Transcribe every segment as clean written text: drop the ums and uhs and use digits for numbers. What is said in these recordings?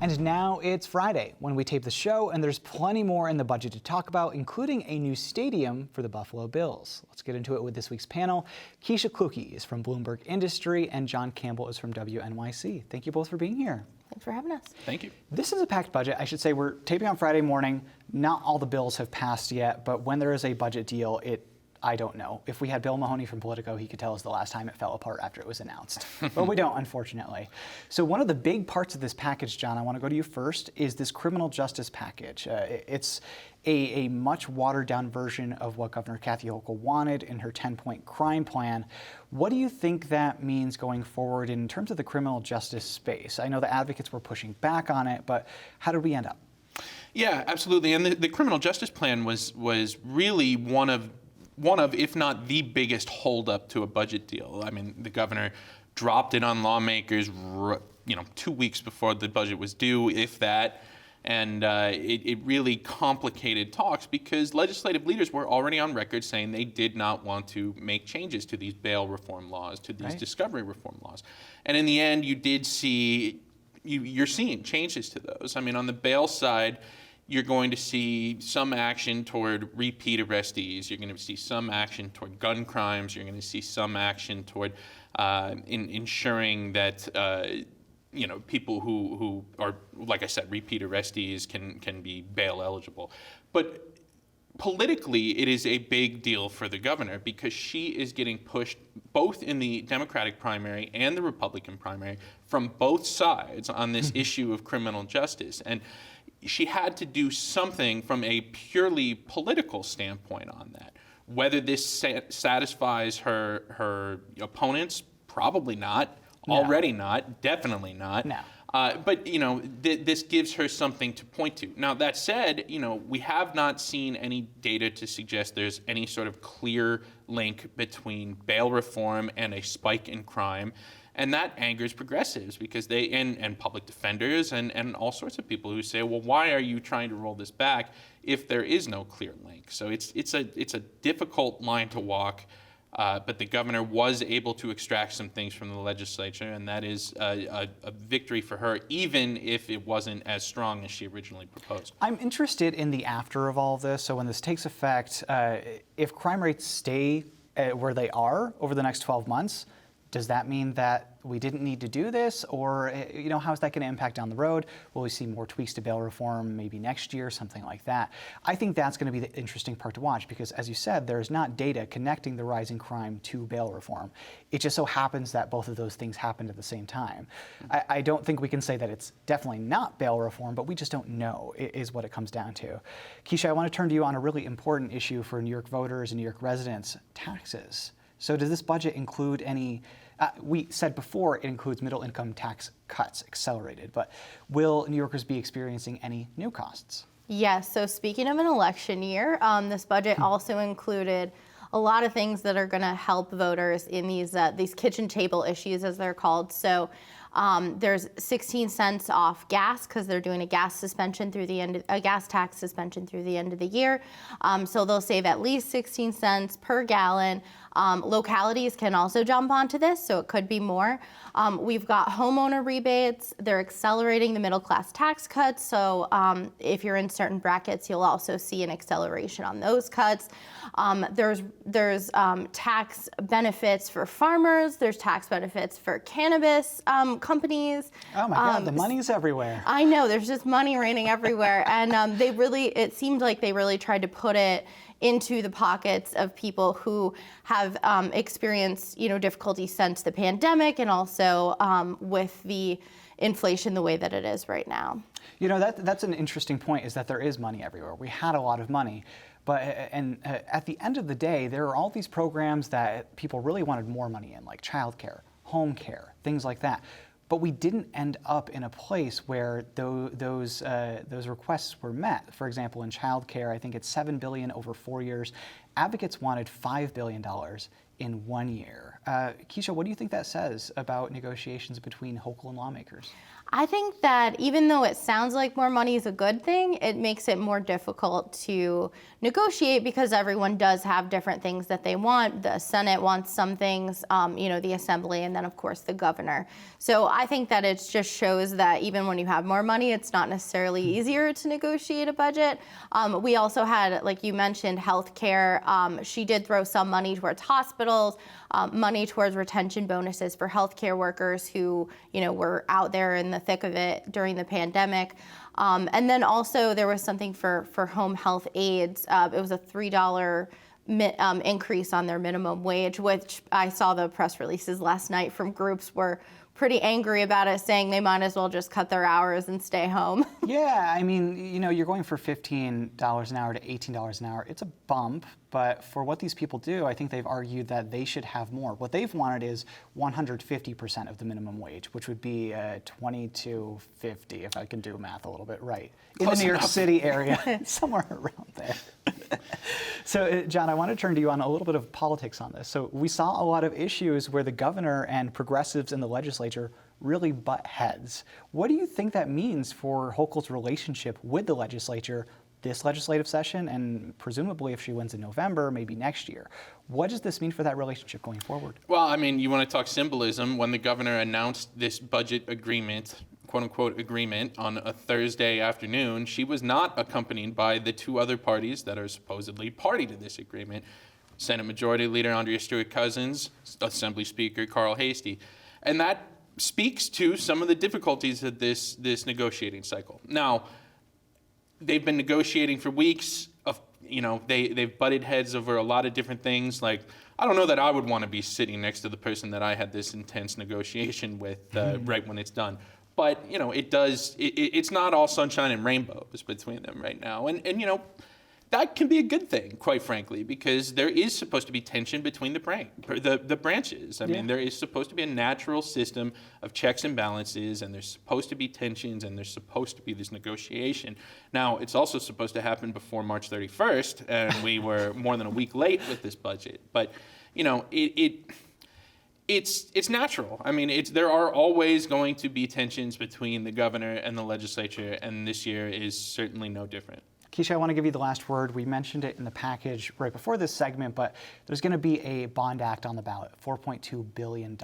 And now it's Friday when we tape the show, and there's plenty more in the budget to talk about, including a new stadium for the Buffalo Bills. Let's get into it with this week's panel. Keisha Kluge is from Bloomberg Industry, and John Campbell is from WNYC. Thank you both for being here. Thanks for having us. Thank you. This is a packed budget. I should say we're taping on Friday morning. Not all the bills have passed yet, but when there is a budget deal, I don't know. If we had Bill Mahoney from Politico, he could tell us the last time it fell apart after it was announced. But we don't, unfortunately. So one of the big parts of this package, John, I want to go to you first, is this criminal justice package. It's a much watered down version of what Governor Kathy Hochul wanted in her 10-point crime plan. What do you think that means going forward in terms of the criminal justice space? I know the advocates were pushing back on it, but how did we end up? Yeah, absolutely. And the criminal justice plan was really one of, if not the biggest holdup to a budget deal. I mean, the governor dropped it on lawmakers, 2 weeks before the budget was due, if that. And it really complicated talks because legislative leaders were already on record saying they did not want to make changes to these bail reform laws, to these discovery reform laws. And in the end, you're seeing changes to those. I mean, on the bail side, you're going to see some action toward repeat arrestees. You're going to see some action toward gun crimes. You're going to see some action toward ensuring that people who are, like I said, repeat arrestees can be bail eligible. But politically, it is a big deal for the governor because she is getting pushed both in the Democratic primary and the Republican primary from both sides on this issue of criminal justice. And she had to do something from a purely political standpoint on that. Whether this satisfies her opponents, probably not. No. Already not. Definitely not. No. But this gives her something to point to. Now that said, we have not seen any data to suggest there's any sort of clear link between bail reform and a spike in crime. And that angers progressives because and public defenders and all sorts of people who say, well, why are you trying to roll this back if there is no clear link? So it's a difficult line to walk, but the governor was able to extract some things from the legislature, and that is a victory for her, even if it wasn't as strong as she originally proposed. I'm interested in the after of all of this. So when this takes effect, if crime rates stay where they are over the next 12 months, does that mean that we didn't need to do this? Or, how is that going to impact down the road? Will we see more tweaks to bail reform maybe next year, something like that? I think that's going to be the interesting part to watch because, as you said, there's not data connecting the rising crime to bail reform. It just so happens that both of those things happened at the same time. I don't think we can say that it's definitely not bail reform, but we just don't know is what it comes down to. Keisha, I want to turn to you on a really important issue for New York voters and New York residents, taxes. So does this budget include any, we said before it includes middle income tax cuts accelerated, but will New Yorkers be experiencing any new costs? Yes, so speaking of an election year, this budget also included a lot of things that are going to help voters in these kitchen table issues, as they're called. So there's 16 cents off gas because they're doing a gas suspension through the end, a gas tax suspension through the end of the year. So they'll save at least 16 cents per gallon. Localities can also jump onto this, so it could be more. We've got homeowner rebates. They're accelerating the middle class tax cuts. So if you're in certain brackets, you'll also see an acceleration on those cuts. There's tax benefits for farmers. There's tax benefits for cannabis companies. Oh my God, the money's everywhere. I know, there's just money raining everywhere. And it seemed like they really tried to put it into the pockets of people who have experienced, difficulty since the pandemic and also with the inflation the way that it is right now. That's an interesting point, is that there is money everywhere. We had a lot of money. But at the end of the day, there are all these programs that people really wanted more money in, like childcare, home care, things like that. But we didn't end up in a place where those requests were met. For example, in childcare, I think it's $7 billion over 4 years, Advocates wanted $5 billion in 1 year. Keisha, what do you think that says about negotiations between Hochul and lawmakers? I think that even though it sounds like more money is a good thing, it makes it more difficult to negotiate because everyone does have different things that they want. The Senate wants some things, the Assembly, and then of course the governor. So I think that it just shows that even when you have more money, it's not necessarily easier to negotiate a budget. We also had, like you mentioned, healthcare. She did throw some money towards hospitals, money towards retention bonuses for healthcare workers who, were out there in the thick of it during the pandemic. And then also there was something for home health aides. It was a $3 increase on their minimum wage, which I saw the press releases last night from groups were pretty angry about it, saying they might as well just cut their hours and stay home. Yeah, I mean, you're going for $15 an hour to $18 an hour. It's a bump, but for what these people do, I think they've argued that they should have more. What they've wanted is 150% of the minimum wage, which would be $22.50, if I can do math a little bit right. In Close the New York enough. City area, somewhere around there. So, John, I want to turn to you on a little bit of politics on this. So we saw a lot of issues where the governor and progressives in the legislature really butt heads. What do you think that means for Hochul's relationship with the legislature this legislative session, and presumably if she wins in November, maybe next year? What does this mean for that relationship going forward? Well, I mean, you want to talk symbolism. When the governor announced this budget agreement, quote unquote agreement, on a Thursday afternoon, she was not accompanied by the two other parties that are supposedly party to this agreement: Senate Majority Leader Andrea Stewart-Cousins, Assembly Speaker Carl Heastie. And that speaks to some of the difficulties of this negotiating cycle. Now, they've been negotiating for weeks. They've butted heads over a lot of different things. Like, I don't know that I would want to be sitting next to the person that I had this intense negotiation with right when it's done. But it's not all sunshine and rainbows between them right now. And that can be a good thing, quite frankly, because there is supposed to be tension between the branches. I mean, there is supposed to be a natural system of checks and balances, and there's supposed to be tensions, and there's supposed to be this negotiation. Now, it's also supposed to happen before March 31st, and we were more than a week late with this budget. But, it's natural. I mean, there are always going to be tensions between the governor and the legislature, and this year is certainly no different. Keisha, I want to give you the last word. We mentioned it in the package right before this segment, but there's going to be a bond act on the ballot, $4.2 billion.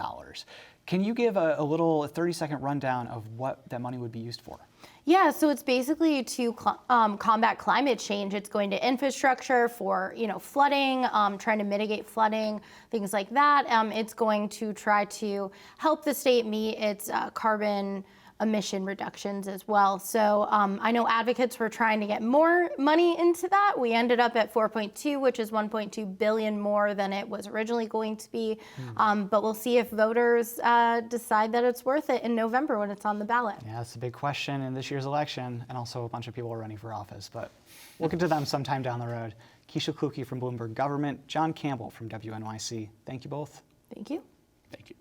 Can you give a little 30-second rundown of what that money would be used for? Yeah, so it's basically to combat climate change. It's going to infrastructure for, flooding, trying to mitigate flooding, things like that. It's going to try to help the state meet its carbon emission reductions as well. So I know advocates were trying to get more money into that. We ended up at 4.2, which is 1.2 billion more than it was originally going to be. But we'll see if voters decide that it's worth it in November when it's on the ballot. Yeah, that's a big question in this year's election, and also a bunch of people are running for office, but we'll get to them sometime down the road. Keisha Kluge from Bloomberg Government, John Campbell from WNYC. Thank you both. Thank you. Thank you.